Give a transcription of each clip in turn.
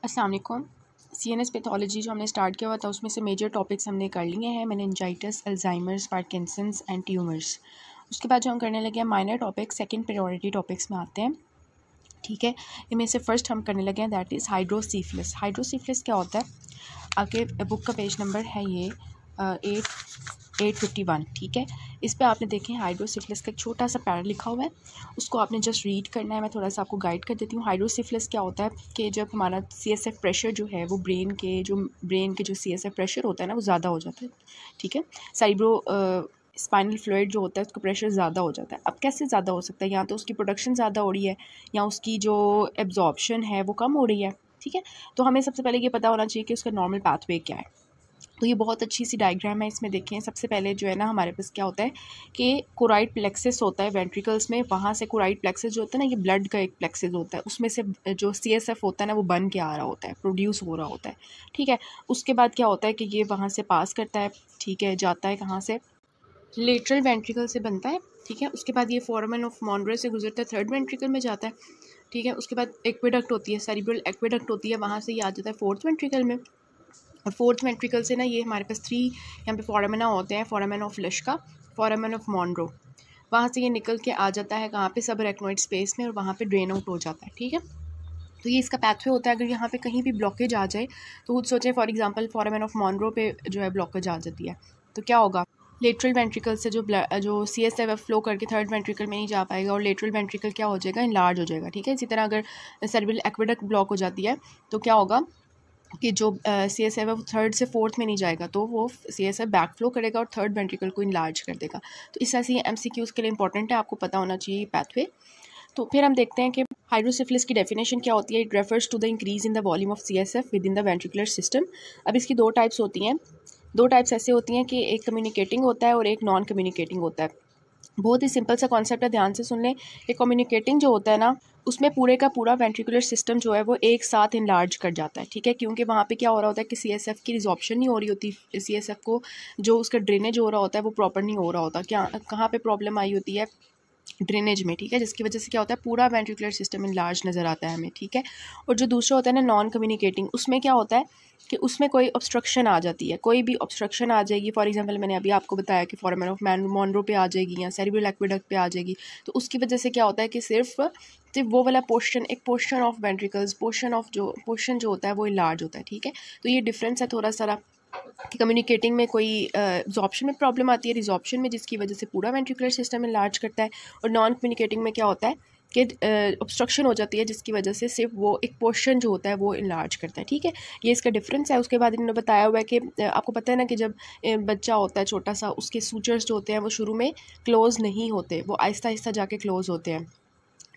अस्सलाम वालेकुम। CNS pathology जो हमने स्टार्ट किया हुआ था उसमें से मेजर टॉपिक्स हमने कर लिए हैं, meningitis, Alzheimer's, Parkinson's and tumours. उसके बाद जो हम करने लगे हैं minor topic second priority topics में आते हैं। ठीक है, इनमें से फर्स्ट हम करने लगे हैं दैट इज़ हाइड्रोसिफिलिस। हाइड्रोसिफिलिस क्या होता है? आपके बुक का पेज नंबर है ये 851। ठीक है, इस पे आपने देखें हाइड्रोसिफिलिस का एक छोटा सा पैरा लिखा हुआ है, उसको आपने जस्ट रीड करना है। मैं थोड़ा सा आपको गाइड कर देती हूँ। हाइड्रोसिफिलिस क्या होता है कि जब हमारा सीएसएफ प्रेशर जो है वो ब्रेन के जो सीएसएफ प्रेशर होता है ना वो ज़्यादा हो जाता है। ठीक है, सेरिब्रो स्पाइनल फ्लूइड जो होता है उसका प्रेशर ज़्यादा हो जाता है। अब कैसे ज़्यादा हो सकता है? या तो उसकी प्रोडक्शन ज़्यादा हो रही है या उसकी जो एब्जॉर्प्शन है वो कम हो रही है। ठीक है, तो हमें सबसे पहले ये पता होना चाहिए कि उसका नॉर्मल पाथवे क्या है। तो ये बहुत अच्छी सी डायग्राम है, इसमें देखें। सबसे पहले जो है ना हमारे पास क्या होता है कि कोराइड प्लेक्सिस होता है वेंट्रिकल्स में। वहाँ से कोराइड प्लेक्सिस जो होता है ना, ये ब्लड का एक प्लेक्सिस होता है, उसमें से जो सीएसएफ होता है ना वो बन के आ रहा होता है, प्रोड्यूस हो रहा होता है। ठीक है, उसके बाद क्या होता है कि ये वहाँ से पास करता है। ठीक है, जाता है कहाँ से? लेटरल वेंट्रिकल से बनता है। ठीक है, उसके बाद ये फोरामेन ऑफ मॉन्रो से गुजरता है, थर्ड वेंट्रिकल में जाता है। ठीक है, उसके बाद एक्वेडक्ट होती है, सेरिब्रल एक्वेडक्ट होती है, वहाँ से ये आ जाता है फोर्थ वेंट्रिकल में। और फोर्थ वेंट्रिकल से ना ये हमारे पास 3 यहाँ पे फोरामेना होते हैं, फोरामेन ऑफ लिश्का, फोरामेन ऑफ मॉन्रो। वहाँ से ये निकल के आ जाता है कहाँ पे? सब अरेक्नोइड स्पेस में, और वहाँ पे ड्रेन आउट हो जाता है। ठीक है, तो ये इसका पैथवे होता है। अगर यहाँ पे कहीं भी ब्लॉकेज आ जाए तो खुद सोचें, फॉर एग्जांपल फोरामेन ऑफ मॉन्रो पे जो है ब्लॉकेज आ जाती है तो क्या होगा? लेटरल वेंट्रिकल से जो सीएसएफ फ्लो करके थर्ड वेंट्रिकल में नहीं जा पाएगा, और लेटरल वेंट्रिकल क्या हो जाएगा? इनलार्ज हो जाएगा। ठीक है, इसी तरह अगर सेरेब्रल एक्वेडक्ट ब्लॉक हो जाती है तो क्या होगा कि जो सीएसएफ है वो थर्ड से फोर्थ में नहीं जाएगा, तो वो सीएसएफ बैक फ्लो करेगा और थर्ड वेंट्रिकल को इनलार्ज कर देगा। तो इस तरह से ये एमसीक्यूज़ के लिए इंपॉर्टेंट है, आपको पता होना चाहिए पैथवे। तो फिर हम देखते हैं कि हाइड्रोसिफिलिस की डेफिनेशन क्या होती है। It refers to the increase in the volume of CSF within the ventricular system. अब इसकी 2 टाइप्स होती हैं। 2 टाइप्स ऐसे होती हैं कि एक कम्युनिकेटिंग होता है और एक नॉन कम्युनिकेटिंग होता है। बहुत ही सिंपल सा कॉन्सेप्ट है, ध्यान से सुन लें। कि कम्युनिकेटिंग जो होता है ना उसमें पूरे का पूरा वेंट्रिकुलर सिस्टम जो है वो एक साथ इनलार्ज कर जाता है। ठीक है, क्योंकि वहाँ पे क्या हो रहा होता है कि सीएसएफ की रिजॉर्प्शन नहीं हो रही होती, सीएसएफ को जो उसका ड्रेनेज हो रहा होता है वो प्रॉपर नहीं हो रहा होता। क्या कहाँ पे प्रॉब्लम आई होती है? ड्रेनेज में। ठीक है, जिसकी वजह से क्या होता है पूरा वेंट्रिकुलर सिस्टम इनलार्ज नज़र आता है हमें। ठीक है, और जो दूसरा होता है ना नॉन कम्युनिकेटिंग, उसमें क्या होता है कि उसमें कोई ऑब्स्ट्रक्शन आ जाती है, कोई भी ऑब्स्ट्रक्शन आ जाएगी। फॉर एग्जांपल मैंने अभी आपको बताया कि फोरामेन ऑफ मॉन्रो पे आ जाएगी या सेरिब्रल एक्वेडक्ट पे आ जाएगी, तो उसकी वजह से क्या होता है कि सिर्फ वो वाला पोर्शन, एक पोर्शन ऑफ वेंट्रिकल्स, पोर्शन जो होता है वो इनलार्ज होता है। ठीक है, तो ये डिफरेंस है थोड़ा सा कि कम्युनिकेटिंग में कोई एब्जॉर्प्शन में प्रॉब्लम आती है, रिजॉर्प्शन में, जिसकी वजह से पूरा वेंट्रिकुलर सिस्टम इनलार्ज करता है। और नॉन कम्युनिकेटिंग में क्या होता है कि ऑब्स्ट्रक्शन हो जाती है, जिसकी वजह से सिर्फ वो एक पोर्शन जो होता है वो इनलार्ज करता है। ठीक है, ये इसका डिफरेंस है। उसके बाद इन्होंने बताया हुआ है कि आपको पता है ना कि जब बच्चा होता है छोटा सा, उसके सूचर्स जो होते हैं वो शुरू में क्लोज नहीं होते, वो आहिस्ता आहिस्ता जाके क्लोज होते हैं।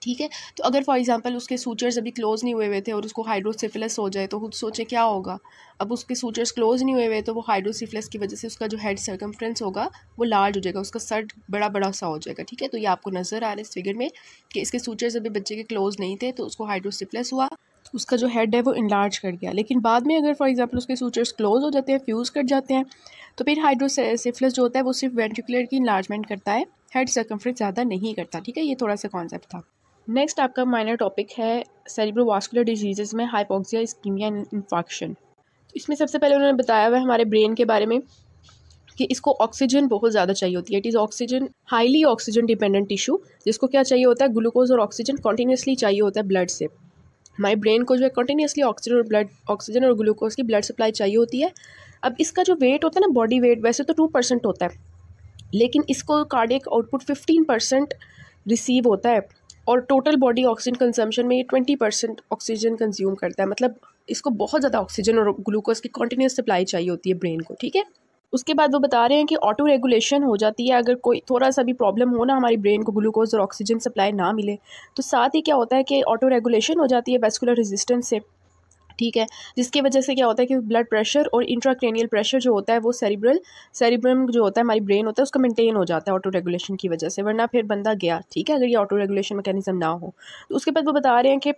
ठीक है, तो अगर फॉर एग्जांपल उसके सूचर्स अभी क्लोज़ नहीं हुए हुए थे और उसको हाइड्रोसिफिलिस हो जाए तो खुद सोचे क्या होगा। अब उसके सूचर्स क्लोज़ नहीं हुए हुए तो वो हाइड्रोसिफिलिस की वजह से उसका जो हेड सर्कमफ्रेंस होगा वो लार्ज हो जाएगा, उसका सर बड़ा बड़ा सा हो जाएगा। ठीक है, तो ये आपको नज़र आ रहा है इस फिगर में कि इसके सूचर्स अभी बच्चे के क्लोज़ नहीं थे तो उसको हाइड्रोसिफिलिस हुआ, तो उसका जो हेड है वो इनलार्ज कर गया। लेकिन बाद में अगर फॉर एग्जांपल उसके सूचर्स क्लोज़ हो जाते हैं, फ्यूज़ कर जाते हैं, तो फिर हाइड्रोसिफिलिस जो होता है वो सिर्फ वेंट्रिकुलर की इनलार्जमेंट करता है, हेड सर्कमफ्रेंस ज़्यादा नहीं करता। ठीक है, ये थोड़ा सा कॉन्सेप्ट था। नेक्स्ट आपका माइनर टॉपिक है सेरिब्रोवास्कुलर डिजीज़ में हाइपोक्सिया, इस्कीमिया, इन्फाक्शन। तो इसमें सबसे पहले उन्होंने बताया हुआ है हमारे ब्रेन के बारे में कि इसको ऑक्सीजन बहुत ज़्यादा चाहिए होती है। It is oxygen, highly oxygen dependent tissue, जिसको क्या चाहिए होता है? ग्लूकोज और ऑक्सीजन कॉन्टीन्यूसली चाहिए होता है ब्लड से। हमारे ब्रेन को जो है कॉन्टीन्यूसली ऑक्सीजन और ग्लूकोज की ब्लड सप्लाई चाहिए होती है। अब इसका जो वेट होता है ना, बॉडी वेट वैसे तो 2% होता है, लेकिन इसको कार्डियक आउटपुट 15% रिसीव होता है, और टोटल बॉडी ऑक्सीजन कंजम्पशन में ये 20% ऑक्सीजन कंज्यूम करता है। मतलब इसको बहुत ज़्यादा ऑक्सीजन और ग्लूकोज की कॉन्टीन्यूस सप्लाई चाहिए होती है ब्रेन को। ठीक है, उसके बाद वो बता रहे हैं कि ऑटो रेगुलेशन हो जाती है अगर कोई थोड़ा सा भी प्रॉब्लम हो ना, हमारी ब्रेन को ग्लूकोज और ऑक्सीजन सप्लाई ना मिले, तो साथ ही क्या होता है कि ऑटो रेगुलेशन हो जाती है वेस्कुलर रेजिस्टेंस से। ठीक है, जिसकी वजह से क्या होता है कि ब्लड प्रेशर और इंट्राक्रेनियल प्रेशर जो होता है वो सेरिब्रम जो होता है, हमारी ब्रेन होता है, उसका मेंटेन हो जाता है ऑटो रेगुलेशन की वजह से, वरना फिर बंदा गया। ठीक है, अगर ये ऑटो रेगुलेशन मैकेनिज्म ना हो तो उसके बाद वो बता रहे हैं कि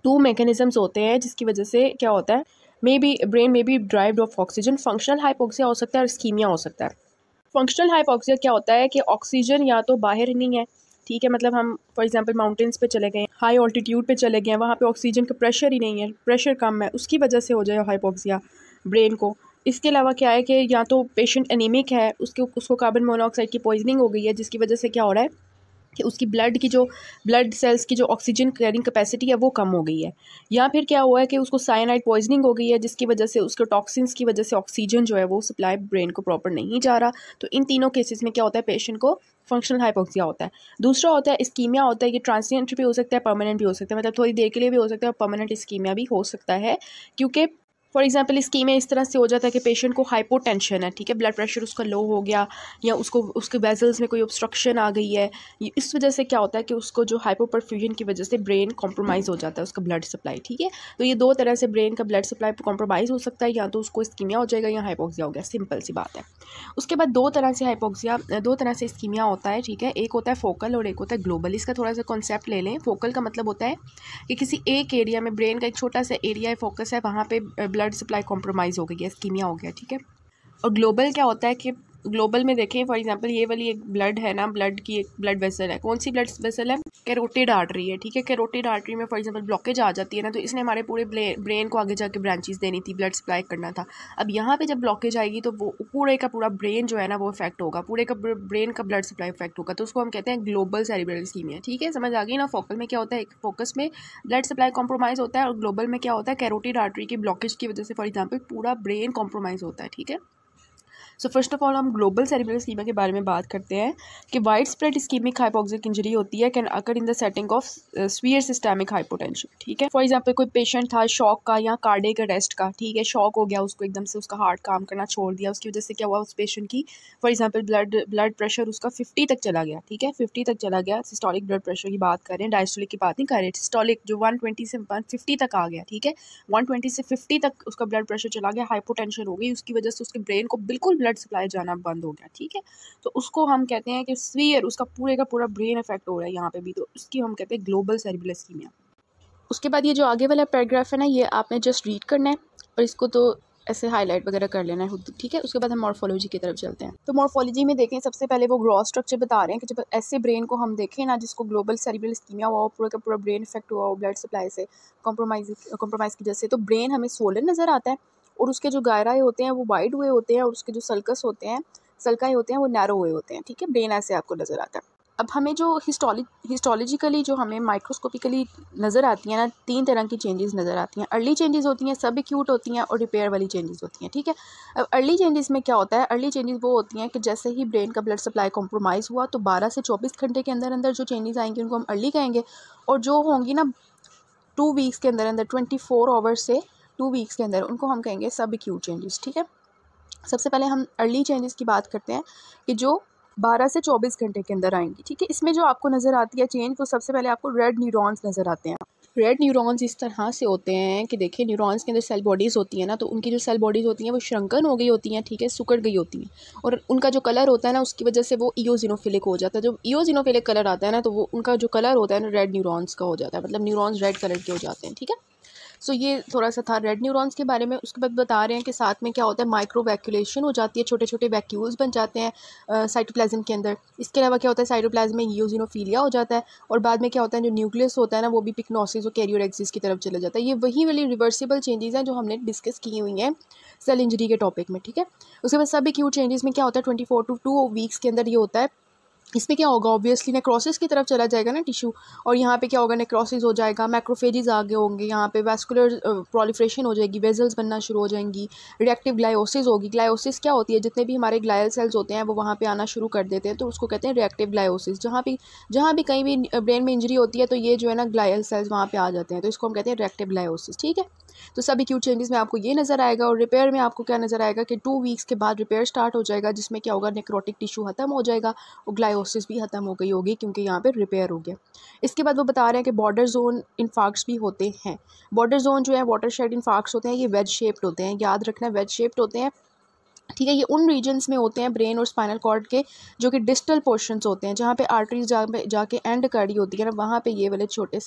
2 मैकेनिज्म्स होते हैं जिसकी वजह से क्या होता है, ब्रेन में deprived of oxygen. Functional hypoxia हो सकता है और इस्कीमिया हो सकता है। फंक्शनल हाइपोक्सिया क्या होता है कि ऑक्सीजन या तो बाहर नहीं है, ठीक है। मतलब हम फॉर एग्जांपल माउंटेन्स पे चले गए, हाई ऑल्टीट्यूड पे चले गए, वहाँ पे ऑक्सीजन का प्रेशर ही नहीं है, प्रेशर कम है, उसकी वजह से हो जाए हाइपोक्सिया ब्रेन को। इसके अलावा क्या है कि या तो पेशेंट एनीमिक है, उसको कार्बन मोनोऑक्साइड की पॉइजनिंग हो गई है, जिसकी वजह से क्या हो रहा है कि उसकी ब्लड सेल्स की जो ऑक्सीजन कैरिंग कैपेसिटी है वो कम हो गई है, या फिर क्या हुआ है कि उसको साइनाइड पॉइजनिंग हो गई है, जिसकी वजह से उसके टॉक्सिन्स की वजह से ऑक्सीजन जो है वो सप्लाई ब्रेन को प्रॉपर नहीं जा रहा। तो इन तीनों केसेस में क्या होता है, पेशेंट को फंक्शनल हाइपोक्सिया होता है। दूसरा होता है इस्कीमिया होता है, ये ट्रांसिएंट भी हो सकता है, परमानेंट भी हो सकता है, मतलब थोड़ी देर के लिए भी हो सकता है और परमानेंट इस्कीमिया भी हो सकता है। क्योंकि फॉर एग्जांपल इस्कीमिया इस तरह से हो जाता है कि पेशेंट को हाइपोटेंशन है, ठीक है, ब्लड प्रेशर उसका लो हो गया, या उसके वेसल्स में कोई ऑब्स्ट्रक्शन आ गई है, इस वजह से क्या होता है कि उसको जो हाइपोपरफ्यूजन की वजह से ब्रेन कॉम्प्रोमाइज़ हो जाता है, उसका ब्लड सप्लाई, ठीक है। तो ये दो तरह से ब्रेन का ब्लड सप्लाई कॉम्प्रोमाइज़ हो सकता है, या तो उसको इस्कीमिया हो जाएगा या हाइपोक्सिया हो गया, सिंपल सी बात है। उसके बाद दो तरह से इस्कीमिया होता है, ठीक है। एक होता है फोकल और एक होता है ग्लोबल। इसका थोड़ा सा कॉन्सेप्ट ले लें। फोकल का मतलब होता है कि किसी एक एरिया में, ब्रेन का एक छोटा सा एरिया है, फोकस है, वहाँ पे ब्लड सप्लाई कॉम्प्रोमाइज़ हो गई है, इस्कीमिया हो गया, ठीक है। और ग्लोबल क्या होता है कि ग्लोबल में देखें फॉर एग्जांपल ये वाली एक ब्लड है ना, ब्लड की एक ब्लड वेसल है, कौन सी ब्लड वेसल है, कैरोटिड आर्टरी है, ठीक है। कैरोटिड आर्टरी में फॉर एग्जांपल ब्लॉकेज आ जाती है ना, तो इसने हमारे पूरे ब्रेन को आगे जाके ब्रांचेस देनी थी, ब्लड सप्लाई करना था। अब यहाँ पे जब ब्लॉकेज आएगी तो वो पूरे का पूरा ब्रेन जो है ना वो इफेक्ट होगा, पूरे का ब्रेन का ब्लड सप्लाई इफेक्ट होगा, तो उसको हम कहते हैं ग्लोबल सेरिब्रल इस्कीमिया, ठीक है। समझ आ गई ना। फोकल में क्या होता है, फोकस में ब्लड सप्लाई कॉम्प्रोमाइज़ होता है, और ग्लोबल में क्या होता है, कैरोटिड आर्टरी की ब्लॉकेज की वजह से फॉर एग्जाम्पल पूरा ब्रेन कॉम्प्रोमाइज़ होता है, ठीक है। सो फर्स्ट ऑफ ऑल हम ग्लोबल सेरिब्रल इस्कीमिया के बारे में बात करते हैं कि wide spread ischaemic hypoxic injury होती है, can occur in the setting of severe systemic hypotension, ठीक है। फॉर एग्जांपल कोई पेशेंट था शॉक का या कार्डियक अरेस्ट का, ठीक है, शॉक हो गया उसको, एकदम से उसका हार्ट काम करना छोड़ दिया, उसकी वजह से क्या हुआ, उस पेशेंट की फॉर एग्जाम्पल ब्लड प्रेशर उसका 50 तक चला गया, ठीक है, 50 तक चला गया। सिस्टोलिक ब्लड प्रेशर की बात कर रहे हैं, डायस्टोलिक की बात नहीं कर रहे। सिस्टोलिक जो 120 से 150 तक आ गया, ठीक है, 120 से 50 तक उसका ब्लड प्रेशर चला गया, हाइपोटेंशन हो गई, उसकी वजह से उसके ब्रेन को बिल्कुल ब्लड सप्लाई जाना बंद हो गया, ठीक है। तो उसको हम कहते हैं कि सीवियर, उसका पूरे का पूरा ब्रेन इफेक्ट हो रहा है यहाँ पे भी, तो उसकी हम कहते हैं ग्लोबल सेरिब्रल इस्कीमिया। उसके बाद ये जो आगे वाला पैराग्राफ है ना, ये आपने जस्ट रीड करना है और इसको तो ऐसे हाईलाइट वगैरह कर लेना है खुद, ठीक है। उसके बाद हम मॉर्फोलॉजी की तरफ चलते हैं। तो मॉर्फोलॉजी में देखें, सबसे पहले वो ग्रॉस स्ट्रक्चर बता रहे हैं कि जब ऐसे ब्रेन को हम देखें ना जिसको ग्लोबल सेरिब्रल इस्कीमिया हुआ हो, पूरा का पूरा ब्रेन इफेक्ट हुआ हो ब्लड सप्लाई से कॉम्प्रोमाइज़ की वजह से, तो ब्रेन हमें सोलन नज़र आता है, और उसके जो गायराए होते हैं वो वाइड हुए होते हैं, और उसके जो सल्काई होते हैं वो नैरो हुए होते हैं, ठीक है। ब्रेन ऐसे आपको नज़र आता है। अब हमें जो हिस्टोलॉजिकली जो हमें माइक्रोस्कोपिकली नज़र आती हैं ना, 3 तरह की चेंजेस नज़र आती हैं। अर्ली चेंजेस होती हैं, सब एक्यूट होती हैं, और रिपेयर वाली चेंजेस होती हैं, ठीक है। अब अर्ली चेंजेस में क्या होता है, अर्ली चेंजेस वो होती हैं कि जैसे ही ब्रेन का ब्लड सप्लाई कॉम्प्रोमाइज़ हुआ तो 12 से 24 घंटे के अंदर अंदर जो चेंजेस आएंगी उनको हम अर्ली कहेंगे, और जो होंगी ना 2 वीक्स के अंदर अंदर, 24 आवर्स से 2 वीक्स के अंदर, उनको हम कहेंगे सब एक्यूट चेंजेस, ठीक है। सबसे पहले हम अर्ली चेंजेस की बात करते हैं कि जो 12 से 24 घंटे के अंदर आएंगी, ठीक है। इसमें जो आपको नज़र आती है चेंज, तो सबसे पहले आपको रेड न्यूरॉन्स नज़र आते हैं। रेड न्यूरॉन्स इस तरह से होते हैं कि देखिए, न्यूरॉन्स के अंदर सेल बॉडीज़ होती हैं ना, तो उनकी जो सेल बॉडीज़ होती हैं वो श्रंकन हो गई होती हैं, ठीक है, सुकड़ गई होती हैं, और उनका जो कलर होता है ना उसकी वजह से वो इयोजिनोफिलिक हो जाता है। जब इयोजिनोफिलिक कलर आता है ना, तो वो उनका जो कलर होता है ना रेड न्यूरॉन्स का हो जाता है, मतलब न्यूरॉन्स रेड कलर के हो जाते हैं, ठीक है। सो ये थोड़ा सा था रेड न्यूरॉन्स के बारे में। उसके बाद बता रहे हैं कि साथ में क्या होता है, माइक्रो वैक्यूलेशन हो जाती है, छोटे छोटे वैक्यूल्स बन जाते हैं साइटोप्लाज्म के अंदर। इसके अलावा क्या होता है, साइटोप्लाज्म में इयोजिनोफिलिया हो जाता है, और बाद में क्या होता है, जो न्यूक्लियस होता है ना वो भी पिक्नोसिस और कैरियोरेक्सिस की तरफ चला जाता है। ये वही वाली रिवर्सिबल चेंजेस हैं जो हमने डिस्कस की हुई हैं सेल इंजरी के टॉपिक में, ठीक है। उसके बाद सब एक्यूट चेंजेस में क्या होता है, 24 to 2 वीक्स के अंदर ये होता है। इसमें क्या होगा, ऑब्वियसली नेक्रोसिस की तरफ चला जाएगा ना टिश्यू, और यहाँ पे क्या होगा, नेक्रोसिस हो जाएगा, मैक्रोफेजेस आगे होंगे, यहाँ पे वैस्कुलर प्रोलिफरेशन हो जाएगी, वेजल्स बनना शुरू हो जाएंगी, रिएक्टिव ग्लायोसिस होगी। ग्लायोसिस क्या होती है, जितने भी हमारे ग्लायल सेल्स होते हैं वो वहाँ पे आना शुरू कर देते हैं, तो उसको कहते हैं रिएक्टिव ग्लायोसिस। जहाँ भी कहीं भी ब्रेन में इंजरी होती है तो ये जो है ना ग्लायल सेल्स वहाँ पे आ जाते हैं, तो इसको हम कहते हैं रिएक्टिव ग्लायोसिस, ठीक है। तो सब एक्यूट चेंजेस में आपको ये नज़र आएगा, और रिपेयर में आपको क्या नज़र आएगा कि 2 वीक्स के बाद रिपेयर स्टार्ट हो जाएगा, जिसमें क्या होगा, नेक्रोटिक टिश्यू खत्म हो जाएगा और ग्लायोसिस भी खत्म हो गई होगी, क्योंकि यहाँ पे रिपेयर हो गया। इसके बाद वो बता रहे हैं कि बॉर्डर जोन इन्फार्क्ट्स भी होते हैं। बॉर्डर जोन जो है वाटर शेड इन्फार्क्ट्स होते हैं, ये वेज शेप्ड होते हैं, याद रखना वेज शेप्ड होते हैं। ठीक है। ये उन रीजन्स में होते हैं ब्रेन और स्पाइनल कॉर्ड के जो कि डिस्टल पोर्शंस होते हैं, जहाँ पे आर्टरीज जाके एंड कार्डी होती है ना, वहाँ पे ये वाले छोटे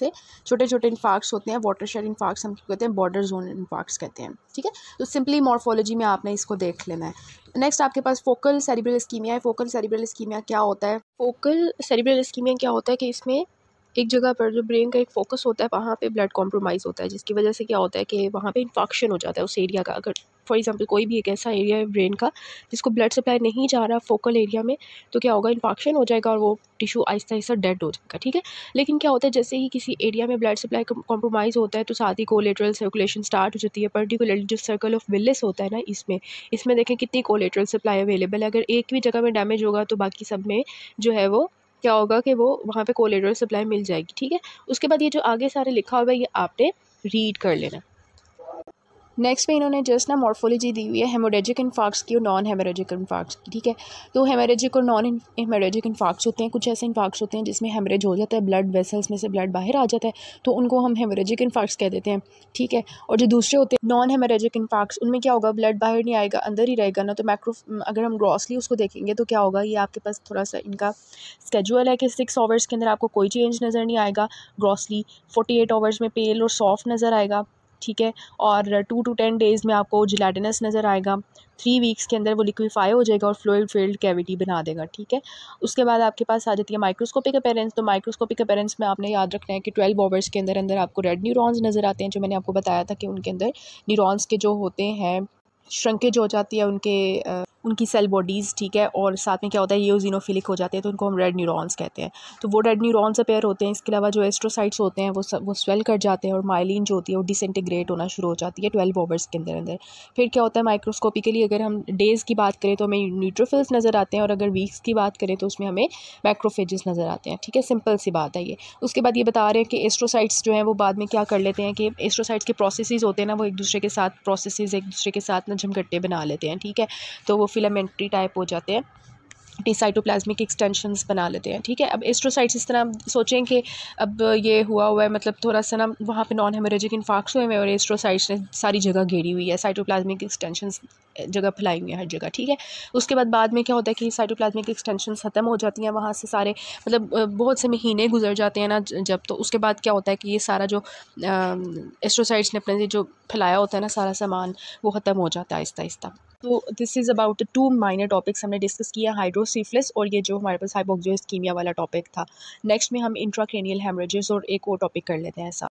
छोटे इन्फार्क्ट्स होते हैं। वाटरशेड इन्फार्क्ट्स हम कहते हैं, बॉर्डर जोन इन्फार्क्ट्स कहते हैं। ठीक है, तो सिंपली मॉर्फोलॉजी में आपने इसको देख लेना है। नेक्स्ट आपके पास फोकल सेरिब्रल इस्कीमिया है। फोकल सेरिब्रल इस्कीमिया क्या होता है? फोकल सेरिब्रल इस्कीमिया क्या होता है कि इसमें एक जगह पर जो ब्रेन का एक फोकस होता है वहाँ पे ब्लड कॉम्प्रोमाइज़ होता है, जिसकी वजह से क्या होता है कि वहाँ पे इन्फेक्शन हो जाता है उस एरिया का। अगर फॉर एग्जांपल कोई भी एक ऐसा एरिया है ब्रेन का जिसको ब्लड सप्लाई नहीं जा रहा फोकल एरिया में, तो क्या होगा, इन्फेक्शन हो जाएगा और वो टिश्यू आहिस्ता आहिस्ता डेड हो जाएगा। ठीक है, लेकिन क्या होता है, जैसे ही किसी एरिया में ब्लड सप्लाई कॉम्प्रोमाइज़ होता है तो साथ ही कोलेटरल सर्कुलेशन स्टार्ट हो जाती है। पर्टिकुलरली जो सर्कल ऑफ विलिस होता है ना, इसमें देखें कितनी कोलेटरल सप्लाई अवेलेबल है। अगर एक भी जगह में डैमेज होगा तो बाकी सब में जो है वो क्या होगा कि वो वहाँ पे कोलेटरल सप्लाई मिल जाएगी। ठीक है, उसके बाद ये जो आगे सारे लिखा हुआ है ये आपने रीड कर लेना। नेक्स्ट में इन्होंने जस्ट ना मॉर्फोलॉजी दी हुई है हेमोरेजिक इन्फार्क्ट्स की और नॉन हेमोरेजिक इन्फार्क्ट्स की। ठीक है, तो हेमोरेजिक और नॉन हेमोरेजिक इन्फार्क्ट्स होते हैं, कुछ ऐसे इन्फार्क्ट्स होते हैं जिसमें हेमरेज हो जाता है, ब्लड वेसल्स में से ब्लड बाहर आ जाता है, तो उनको हम हेमोरेजिक इन्फार्क्ट्स कह देते हैं। ठीक है, और जो दूसरे होते हैं नॉन हेमोरेजिक इन्फार्क्ट्स, उनमें क्या होगा, ब्लड बाहर नहीं आएगा, अंदर ही रहेगा ना। तो अगर हम ग्रॉसली उसको देखेंगे तो क्या होगा, ये आपके पास थोड़ा सा इनका स्केजुअल है कि 6 आवर्स के अंदर आपको कोई चेंज नज़र नहीं आएगा ग्रॉसली। 48 आवर्स में पेल और सॉफ्ट नज़र आएगा। ठीक है, और 2 to 10 डेज़ में आपको जिलेटिनस नज़र आएगा। 3 वीक्स के अंदर वो लिक्विफाई हो जाएगा और फ्लूइड फिल्ड कैविटी बना देगा। ठीक है, उसके बाद आपके पास आ जाती है माइक्रोस्कोपिक अपीयरेंस। तो माइक्रोस्कोपिक अपीयरेंस में आपने याद रखना है कि 12 आवर्स के अंदर अंदर आपको रेड न्यूरॉन्स नज़र आते हैं, जो मैंने आपको बताया था कि उनके अंदर न्यूरॉन्स के जो होते हैं श्रंकेज हो जाती है उनकी सेल बॉडीज़। ठीक है, और साथ में क्या होता है, ये यूजिनोफिलिक हो जाते हैं, तो उनको हम रेड न्यूरॉन्स कहते हैं। तो वो रेड न्यूरॉन्स अपेयर होते हैं। इसके अलावा जो एस्ट्रोसाइट्स होते हैं वो स्वेल कर जाते हैं और माइलिन जो होती है वो डिसइंटीग्रेट होना शुरू हो जाती है 12 आवर्स के अंदर अंदर। फिर क्या होता है, माइक्रोस्कोपिकली अगर हम डेज़ की बात करें तो हमें न्यूट्रोफिल्स नज़र आते हैं, और अगर वीक्स की बात करें तो उसमें हमें मैक्रोफेजेस नज़र आते हैं। ठीक है, सिंपल सी बात है ये। उसके बाद ये बता रहे हैं कि एस्ट्रोसाइट्स जो हैं वो बाद में क्या कर लेते हैं कि एस्ट्रोसाइट्स के प्रोसेसेस होते हैं ना, वो एक दूसरे के साथ ना झमकट्टे बना लेते हैं। ठीक है, तो वो फिलामेंट्री टाइप हो जाते हैं, साइटोप्लाज्मिक एक्सटेंशंस बना लेते हैं। ठीक है, अब एस्ट्रोसाइट्स इस तरह सोचें कि अब ये हुआ है मतलब थोड़ा सा ना वहाँ पे नॉन हेमोरेजिक इन्फार्क्ट्स हुए हैं और एस्ट्रोसाइट्स ने सारी जगह घेरी हुई है, साइटोप्लाज्मिक एक्सटेंशंस जगह फैलाई हुई है हर जगह। ठीक है, उसके बाद में क्या होता है कि साइटोप्लाज्मिक एक्सटेंशंस ख़त्म हो जाती हैं वहाँ से सारे, मतलब बहुत से महीने गुजर जाते हैं ना जब, तो उसके बाद क्या होता है कि ये सारा जो एस्ट्रोसाइट्स ने अपने जो फैलाया होता है ना सारा सामान, वो ख़त्म हो जाता है आहिस्ता आहिस्ता। तो this is about 2 minor topics हमने डिस्कस किया, हाइड्रोसिफिलिस और ये जो हमारे पास हाइपोक्सिया इस्कीमिया वाला टॉपिक था। नेक्स्ट में हम इंट्राक्रेनियल हेमरेजेस और एक और टॉपिक कर लेते हैं ऐसा।